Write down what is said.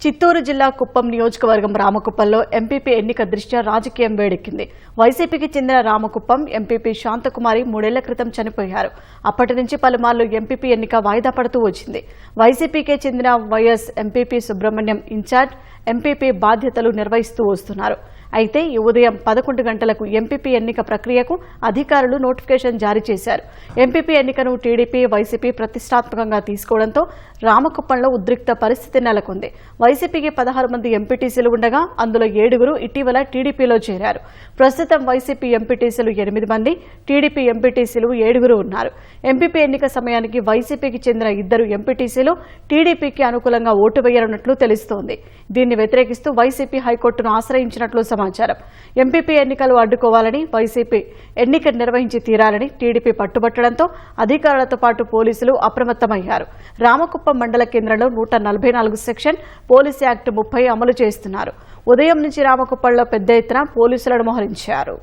చిత్తూరు జిల్లా కుప్పం నియోజకవర్గం రామకుప్పంలో ఎంపీపీ ఎన్నిక దృష్ట్యా రాజకీయం వేడెక్కింది. వైసీపీకి చెందిన రామకుప్పం ఎంపీపీ శాంతకుమారి 3 ఏళ్ల క్రితం చనిపోయారు. అప్పటి నుంచి పలుమార్లు ఎంపీపీ ఎన్నిక వాయిదా పడుతూ వచ్చింది. వైసీపీకే చెందిన vice MPP Subrahmanyam incharge MPP బాధ్యతలు నిర్వహిస్తూ వస్తున్నారు. అయితే ఈ ఉదయం 11 గంటలకు ఎంపీపీ ఎన్నిక ప్రక్రియకు అధికారులు నోటిఫికేషన్ జారీ చేశారు. ఎంపీపీ ఎన్నికను టీడీపీ, వైసీపీ ప్రతిష్టాత్మకంగా తీసుకోవడంతో రామకుప్పంలో ఉద్రిక్త పరిస్థితి నెలకొంది. వైసీపీకి 16 మంది ఎంపీటీసీలు ఉండగా అందులో 7 ఇటీవల టీడీపీలో చేరారు. ప్రస్తుతం వైసీపీ ఎంపీటీసీలు 8 మంది, టీడీపీ ఎంపీటీసీలు 7 ఉన్నారు. ఎంపీపీ ఎన్నిక సమయానికి వైసీపీకి చెందిన 2 ఎంపీటీసీలు టీడీపీకి అనుకూలంగా ఓటు వేయనున్నట్లు తెలుస్తోంది. దీన్ని వ్యతిరేకిస్తూ వైసీపీ హైకోర్టును ఆశ్రయించినట్లు సమాచారం. ఎంపీపీ ఎన్నికలు అడ్డుకోవాలని, వైసీపీ ఎన్నిక నిర్వహించి తీరాలని టీడీపీ పట్టుబట్టడంతో అధికారులతో పాటు పోలీసులు అప్రమత్తమయ్యారు. రామకుప్పం మండల కేంద్రంలో 144 సెక్షన్ పోలీస్ యాక్ట్ 30 అమలు చేస్తున్నారు. ఉదయం నుంచి రామకుప్పంలో పెద్ద ఎత్తున పోలీసులను మోహరించారు.